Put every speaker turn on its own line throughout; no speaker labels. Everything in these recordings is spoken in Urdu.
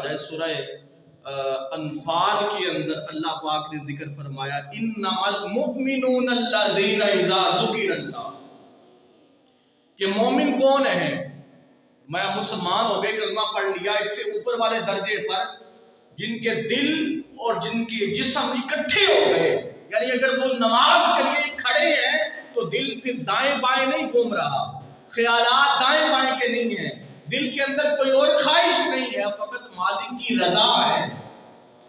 جائے، سورہ انفال کے اندر اللہ پاک نے ذکر فرمایا انما المؤمنون الذین اذا ذکر اللہ، کہ مومن کون ہے؟ میں مسلمان ہو گئے، کلمہ پڑھ لیا، اس سے اوپر والے درجے پر جن کے دل اور جن کے جسم اکٹھے ہو گئے، یعنی اگر وہ نماز کے لیے کھڑے ہیں تو دل پھر دائیں بائیں نہیں گھوم رہا، خیالات دائیں بائیں کے نہیں ہیں، دل کے اندر کوئی اور خواہش نہیں ہے، فقط مالک کی رضا ہے۔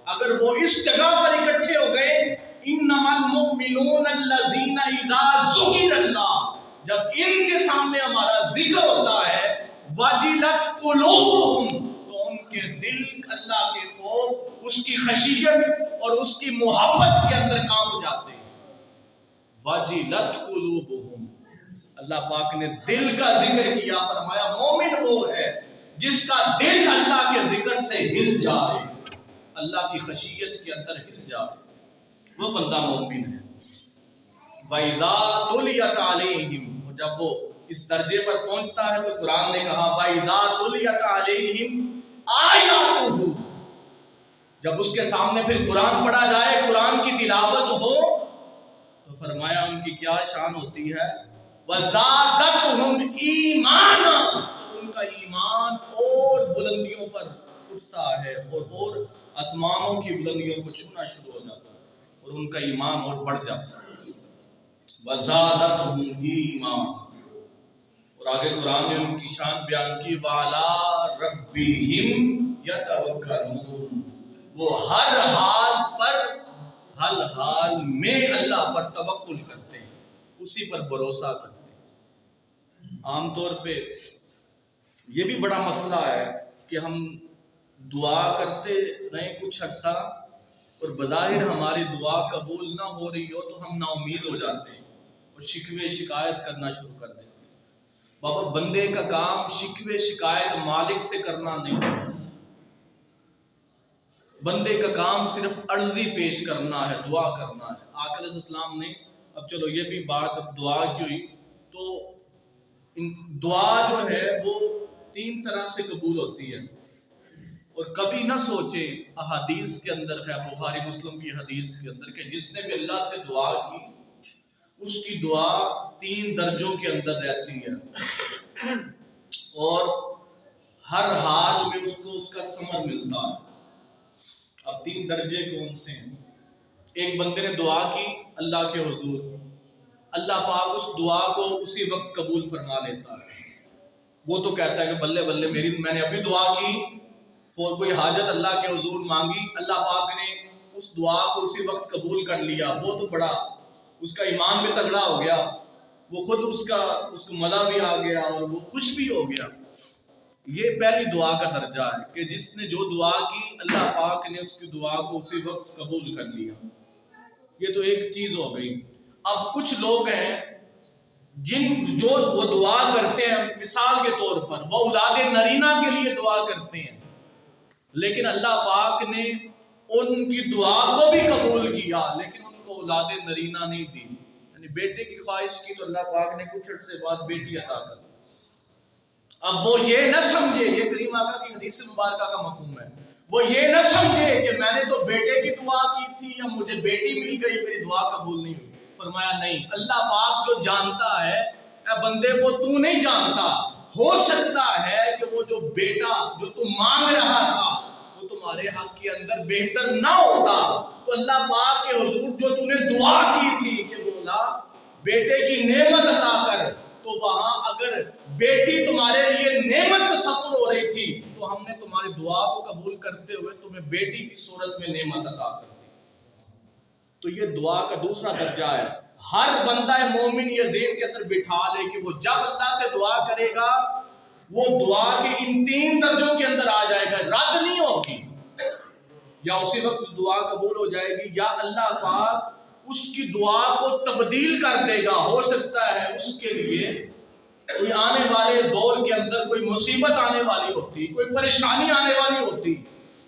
اگر وہ اس جگہ پر اکٹھے ہو گئے، انما المؤمنون الذین اذا ذکر اللہ، جب ان کے سامنے ہمارا ذکر ہوتا ہے، وجلت قلوبہم، تو ان کے دل اللہ کے خوف، اس کی خشیت اور اس کی محبت کے اندر کام جاتے ہیں۔ وجلت قلوبہم، اللہ پاک نے دل کا ذکر کیا، فرمایا مومن وہ ہے جس کا دل اللہ کے ذکر سے ہل جائے، اللہ کی خشیت کے اندر ہل جائے، وہ بندہ مومن ہے۔ وَإِذَا تُلِيَتْ عَلَيْهِمْ، جب وہ اس درجے پر پہنچتا ہے تو قرآن نے کہا وَإِذَا تُلِيَتْ عَلَيْهِمْ آیَاتُهُ، جب اس کے سامنے پھر قرآن پڑھا جائے، قرآن کی تلاوت ہو، تو فرمایا ان کی کیا شان ہوتی ہے، وَزَادَتْهُمْ إِيمَانًا، ان کا ایمان اور بلندیوں پر اٹھتا ہے اور آسمانوں کی بلندیوں کو چھونا شروع ہو جاتا ہے اور ان کا ایمان اور بڑھ جاتا ہے۔ وَزَادَتْهُمْ إِيمَانًا، اور آگے قرآن نے ان کی شان بیان کی، وَعَلَىٰ رَبِّهِمْ يَتَوَكَّلُونَ، وہ ہر حال میں اللہ پر توکل کرتے ہیں، اسی پر بھروسہ کرتے ہیں۔ عام طور پہ یہ بھی بڑا مسئلہ ہے کہ ہم دعا کرتے رہیں کچھ عرصہ اور بظاہر ہماری دعا قبول نہ ہو رہی ہو تو ہم نا امید ہو جاتے ہیں اور شکوے شکایت کرنا شروع کر دیتے ہیں۔ بابا بندے کا کام شکوے شکایت مالک سے کرنا نہیں، بندے کا کام صرف عرضی پیش کرنا ہے، دعا کرنا ہے۔ آقا علیہ السلام نے، اب چلو یہ بھی بات، اب دعا کی ہوئی تو دعا جو ہے وہ 3 طرح سے قبول ہوتی ہے، اور کبھی نہ سوچے، احادیث کے اندر ہے، بخاری مسلم کی حدیث کے اندر، کہ جس نے بھی اللہ سے دعا کی اس کی دعا 3 درجوں کے اندر رہتی ہے اور ہر حال میں اس کو اس کا ثمر ملتا ہے۔ اب 3 درجے کون سے ہیں؟ ایک بندے نے دعا کی اللہ کے حضور، اللہ پاک اس دعا کو اسی وقت قبول فرما لیتا ہے، وہ تو کہتا ہے کہ بلے بلے میں نے ابھی دعا کی، اور کوئی حاجت اللہ کے حضور مانگی، اللہ پاک نے اس دعا کو اسی وقت قبول کر لیا، وہ تو بڑا، اس کا ایمان بھی تگڑا ہو گیا، وہ خود اس کو مزہ بھی آ گیا اور وہ خوش بھی ہو گیا۔ یہ پہلی دعا کا درجہ ہے کہ جس نے جو دعا کی اللہ پاک نے اس کی دعا کو اسی وقت قبول کر لیا، یہ تو ایک چیز ہو گئی۔ اب کچھ لوگ ہیں جو وہ دعا کرتے ہیں، مثال کے طور پر وہ اولاد نرینہ کے لیے دعا کرتے ہیں، لیکن اللہ پاک نے ان کی دعا کو بھی قبول کیا لیکن ان کو اولاد نرینہ نہیں دی، یعنی بیٹے کی خواہش کی تو اللہ پاک نے کچھ عرصے بعد بیٹی عطا کر دی۔ اب وہ یہ نہ سمجھے، یہ کریم آقا کی حدیث مبارکہ کا مفہوم ہے، وہ یہ نہ سمجھے کہ میں نے تو بیٹے کی دعا کی تھی یا مجھے بیٹی مل گئی میری دعا قبول نہیں ہوئی۔ فرمایا نہیں، اللہ پاک جو جانتا ہے، اے بندے وہ تو نہیں جانتا، ہو سکتا ہے کہ وہ جو بیٹا جو تم مانگ رہا تھا وہ تمہارے حق کے اندر بہتر نہ ہوتا، تو اللہ پاک کے حضور جو تم نے دعا کی تھی کہ بولا بیٹے کی نعمت عطا کر، تو وہاں اگر بیٹی تمہارے لیے نعمت تصور ہو رہی تھی تو ہم نے تمہاری دعا کو قبول کرتے ہوئے تمہیں بیٹی کی صورت میں نعمت عطا کر دی۔ تو یہ دعا کا دوسرا درجہ ہے۔ ہر بندہ مومن یہ ذہن کے اندر بٹھا لے کہ وہ جب اللہ سے دعا کرے گا وہ دعا کے ان 3 درجوں کے اندر آ جائے گا، رد نہیں ہوگی، یا اسی وقت دعا قبول ہو جائے گی یا اللہ پاک اس کی دعا کو تبدیل کر دے گا۔ ہو سکتا ہے اس کے لیے کوئی آنے والے دور کے اندر کوئی مصیبت آنے والی ہوتی، کوئی پریشانی آنے والی ہوتی،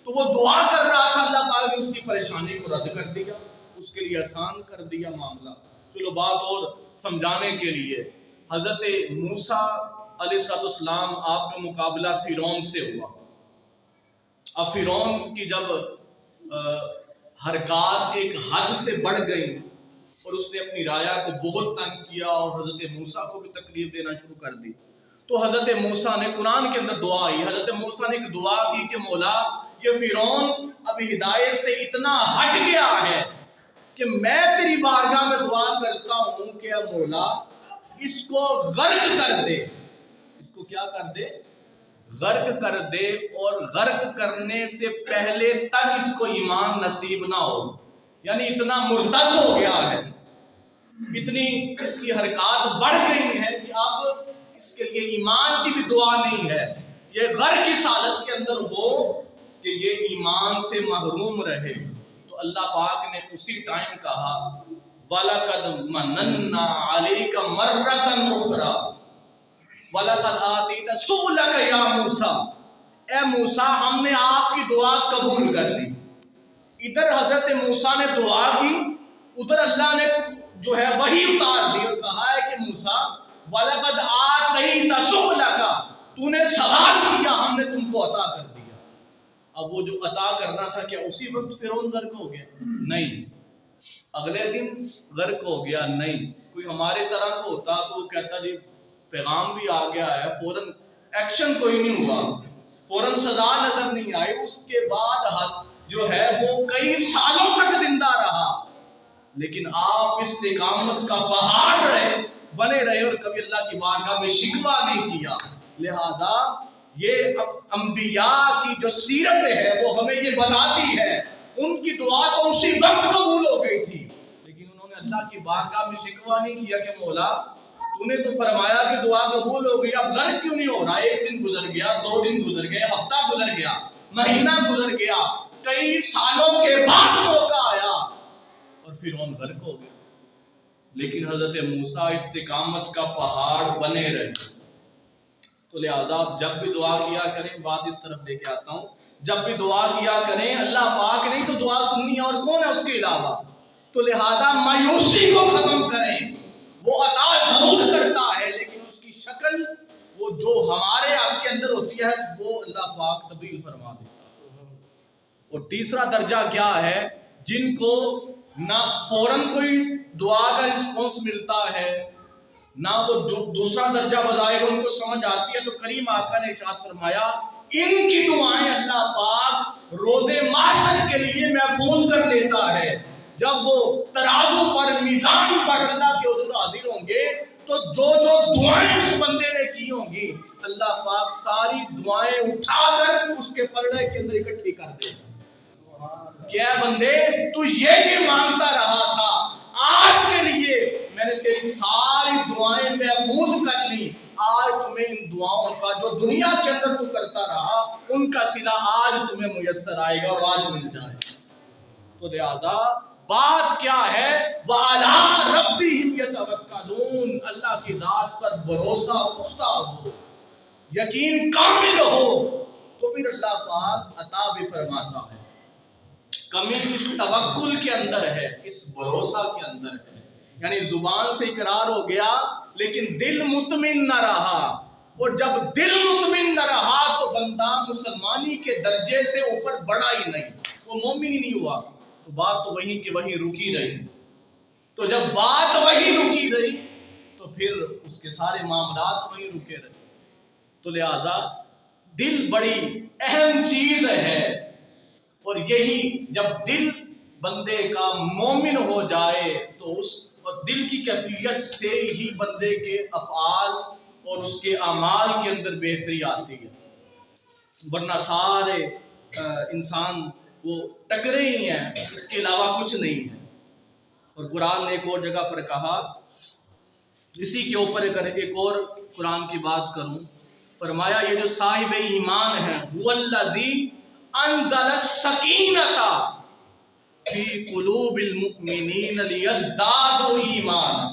تو وہ دعا کر رہا تھا، اللہ پاک نے اس کی پریشانی کو رد کر دیا، اس کے لیے آسان کر دیا معاملہ۔ چلو بات اور سمجھانے کے لیے، حضرت موسیٰ علیہ السلام آپ کا مقابلہ فرعون سے ہوا، اب فرعون کی جب حرکات ایک حد سے بڑھ گئی اور اس نے اپنی رایا کو بہت تنگ کیا اور حضرت موسیٰ کو بھی تکلیف دینا شروع کر دی، تو حضرت موسیٰ نے قرآن کے اندر دعا آئی، حضرت موسیٰ نے ایک دعا کی کہ مولا یہ فرعون اب ہدایت سے اتنا ہٹ گیا ہے کہ میں تیری بارگاہ میں دعا کرتا ہوں کہ اے مولا اس کو غرق کر دے، اس کو کیا کر دے؟ غرق کر دے، اور غرق کرنے سے پہلے تک اس کو ایمان نصیب نہ ہو، یعنی اتنا مرتد ہو گیا ہے، اتنی اس کی حرکات بڑھ گئی ہیں کہ اب اس کے لیے ایمان کی بھی دعا نہیں ہے، یہ غرق کی حالت کے اندر ہو کہ یہ ایمان سے محروم رہے۔ تو اللہ پاک نے اسی ٹائم کہا وَلَقَدْ مَنَنَّا عَلَيْكَ مَرَّةً أُخْرَىٰ وَلَقَدْ آتَيْتَ سُؤْلَكَ يَا مُوسَىٰ، اے موسیٰ ہم نے آپ کی دعا قبول کر لی۔ ادھر حضرت موسیٰ نے دعا کی، ادھر اللہ نے جو ہے وحی اتار دی اور کہا ہے کہ موسیٰ وَلَقَدْ آتَيْتَ سُؤْلَكَ، تو نے سوال کیا ہم نے تم کو عطا کر دیا۔ اب وہ جو عطا کرنا تھا کیا اسی وقت فرعون غرق ہو گیا؟ نہیں، اگلے دن غرق ہو گیا نہیں۔ کوئی ہمارے طرح کو ہوتا تو وہ کہتا جی پیغام بھی آ گیا ہے، فوراً ایکشن کوئی نہیں ہوا، فوراً سزا نظر نہیں آئی، اس کے بعد جو ہے وہ کئی سالوں تک زندہ رہا، لیکن آپ استقامت کا پہاڑ رہے، بنے رہے اور کبھی اللہ کی بارگاہ میں شکوہ نہیں کیا۔ لہذا یہ انبیاء کی جو سیرت ہے وہ ہمیں یہ بتاتی ہے، ان کی دعا تو اسی وقت قبول ہو گئی تھی، لیکن انہوں نے اللہ کی بارگاہ میں شکوہ نہیں کیا کہ مولا تو نے تو فرمایا کہ دعا قبول ہو گئی، اب غرق کیوں نہیں ہو رہا؟ ایک دن گزر گیا، 2 دن گزر گئے، ہفتہ گزر گیا، مہینہ گزر گیا، کئی سالوں کے بعد موقع آیا اور فرعون غرق ہو گیا، لیکن حضرت موسیٰ استقامت کا پہاڑ بنے رہے۔ تو لہذا جب بھی دعا کیا کریں، بات اس طرف لے کے آتا ہوں، جب بھی دعا کیا کریں اللہ پاک نہیں تو دعا سننی ہے، اور کون ہے اس کے علاوہ؟ تو لہذا مایوسی کو ختم کریں، وہ عطا ضرور کرتا ہے لیکن اس کی شکل وہ جو ہمارے آپ کے اندر ہوتی ہے وہ اللہ پاک تبدیل فرما دیتا ہے۔ اور تیسرا درجہ کیا ہے؟ جن کو نہ فوراً کوئی دعا کا رسپانس ملتا ہے، نہ وہ دوسرا درجہ بظاہر ان کو سمجھ آتی ہے، تو کریم آقا نے ارشاد فرمایا ان کی دعائیں اللہ پاک روز محشر کے لیے محفوظ کر لیتا ہے۔ جب وہ ترازو پر میزان پر اللہ کے حضور حاضر ہوں گے تو جو جو دعائیں اس بندے نے کی ہوں گی اللہ پاک ساری دعائیں اٹھا کر اس کے پلڑے کے اندر اکٹھی کر دے گا۔ کیا بندے تو یہ مانگتا رہا تھا، آج کے لیے میں نے تیری ساری دعائیں محفوظ کر لی، آج تمہیں ان دعاؤں کا جو دنیا کے اندر تو کرتا رہا ان کا صلہ آج تمہیں میسر آئے گا اور آج مل جائے گا۔ تو لہذا بات کیا ہے؟ وَعَلَىٰ رَبِّهِمْ يَتَوَكَّلُونَ، اللہ کی ذات پر بھروسہ پختہ ہو، یقین کامل ہو، تو پھر اللہ پاک عطا بھی فرماتا ہے۔ کمی اس توکل کے اندر ہے، اس بھروسہ کے اندر ہے، یعنی زبان سے اقرار ہو گیا لیکن دل مطمئن نہ رہا، اور جب دل مطمئن نہ رہا تو بندہ مسلمانی کے درجے سے اوپر بڑھا ہی نہیں، وہ مومن ہی نہیں ہوا، تو بات تو وہی کہ وہی رکی رہی۔ تو جب بات وہی رکی رہی تو پھر اس کے سارے معاملات وہی رکے رہے۔ تو لہذا دل بڑی اہم چیز ہے، اور یہی جب دل بندے کا مومن ہو جائے تو اس دل کی کیفیت سے ہی بندے کے افعال اور اس کے اعمال کے اندر بہتری آتی ہے، ورنہ سارے انسان وہ ٹکرے ہی ہیں، اس کے علاوہ کچھ نہیں ہے۔ اور قرآن نے ایک اور جگہ پر کہا، اسی کے اوپر اگر ایک اور قرآن کی بات کروں، فرمایا یہ جو صاحب ایمان ہے هو الذی انزل السکینۃ فی قلوب المؤمنین لیزدادوا ایمانا۔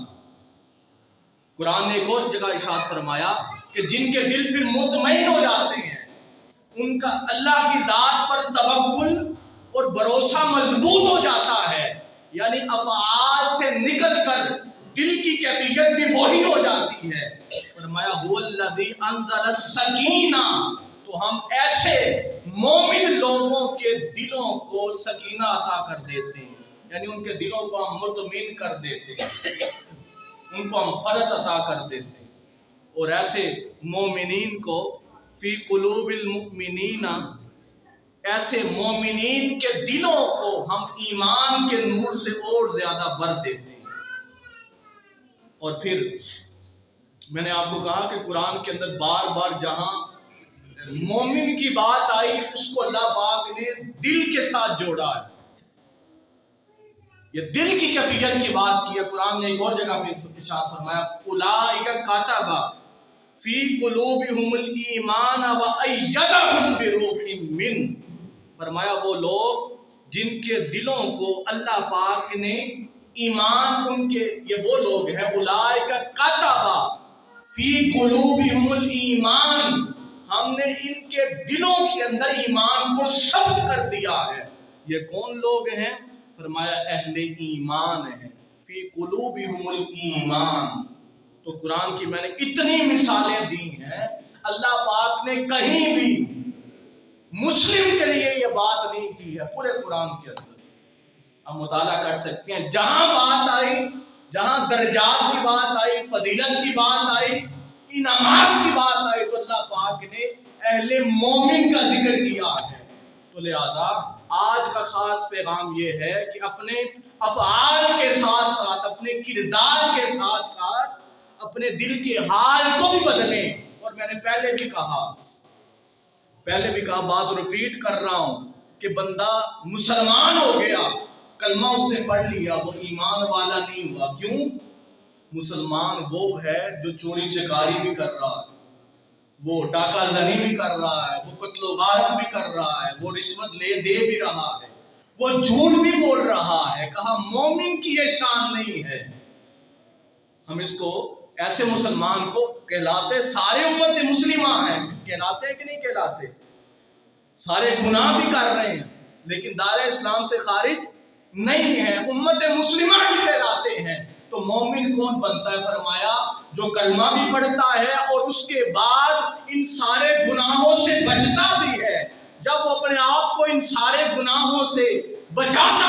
قرآن نے ایک اور جگہ ارشاد فرمایا کہ جن کے دل پھر مطمئن ہو جاتے ہیں، ان کا اللہ کی ذات پر توکل اور بھروسہ مضبوط ہو جاتا ہے، یعنی افعال سے نکل کر دل کی کیفیت بھی وہی ہو جاتی ہے۔ فرمایا هو الذی انزل السکینہ، تو ہم ایسے مومن لوگوں کے دلوں کو سکینہ عطا کر دیتے ہیں، یعنی ان کے دلوں کو ہم مطمئن کر دیتے ہیں، ان کو ہم فرحت عطا کر دیتے ہیں۔ اور ایسے مومنین کو فی قلوب المؤمنین، ایسے مومنین کے دلوں کو ہم ایمان کے نور سے اور زیادہ بھر دیتے ہیں۔ اور پھر میں نے آپ کو کہا کہ قرآن کے اندر بار بار جہاں مومن کی بات آئی اس کو اللہ پاک نے دل کے ساتھ جوڑا ہے، یہ دل کی کیفیت کی بات کی ہے۔ قرآن نے ایک اور جگہ پہ ارشاد فرمایا اولئک کتب فی قلوبہم الایمان وایدہم بروح منہ، فرمایا وہ لوگ جن کے دلوں کو اللہ پاک نے ایمان، ان کے یہ وہ لوگ ہیں اولئک کتب فی قلوبہم الایمان، ہم نے ان کے دلوں کے اندر ایمان کو ثبت کر دیا ہے۔ یہ کون لوگ ہیں؟ فرمایا اہل ایمان ہیں، فی قلوبہم الایمان۔ تو قرآن کی میں نے اتنی مثالیں دی ہیں، اللہ پاک نے کہیں بھی مسلم کے لیے یہ بات نہیں کی ہے پورے قرآن کے اندر۔ ہم مطالعہ کر سکتے ہیں، جہاں بات آئی، جہاں درجات کی بات آئی، فضیلت کی بات آئی، انعامات کی بات آئی، تو اللہ پاک نے اہل مومن کا ذکر کیا ہے۔ تو لہذا آج کا خاص پیغام یہ ہے کہ اپنے افعال کے ساتھ ساتھ، اپنے کردار کے ساتھ ساتھ اپنے دل کے حال کو بھی بدلیں۔ اور میں نے پہلے بھی کہا بات ریپیٹ کر رہا ہوں کہ بندہ مسلمان ہو گیا، کلمہ اس نے پڑھ لیا، وہ ایمان والا نہیں ہوا۔ کیوں؟ مسلمان وہ ہے جو چوری چکاری بھی کر رہا ہے، وہ ڈاکہ زنی بھی کر رہا ہے، وہ قتل و غارت بھی کر رہا ہے، وہ رشوت لے دے بھی رہا ہے، وہ جھوٹ بھی بول رہا ہے۔ کہا مومن کی یہ شان نہیں ہے۔ ہم اس کو ایسے مسلمان کو کہلاتے، سارے امت مسلمہ ہیں، کہلاتے ہیں کہ نہیں کہلاتے؟ سارے گناہ بھی کر رہے ہیں لیکن دار اسلام سے خارج نہیں ہیں، امت مسلمہ بھی کہلاتے ہیں۔ تو مومن کون بنتا ہے؟ فرمایا جو کلمہ بھی پڑھتا ہے اور اس کے بعد ان سارے گناہوں سے بچتا بھی ہے۔ جب وہ اپنے آپ کو ان سارے گناہوں سے بچاتا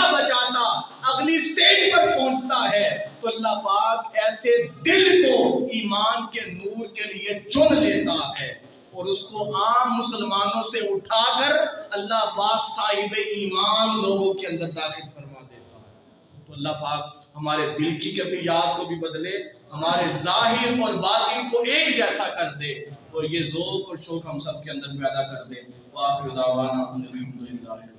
اگلی سٹیج پر پہنچتا ہے تو اللہ پاک ایسے دل کو ایمان کے نور کے لیے چن لیتا ہے اور اس کو عام مسلمانوں سے اٹھا کر اللہ پاک صاحب ایمان لوگوں کے اندر داخل فرما دیتا ہے۔ تو اللہ پاک ہمارے دل کی کیفیات کو بھی بدلے، ہمارے ظاہر اور باطن کو ایک جیسا کر دے، اور یہ ذوق اور شوق ہم سب کے اندر پیدا کر دے۔ وآخر دعوانا الحمدللہ رب العالمین۔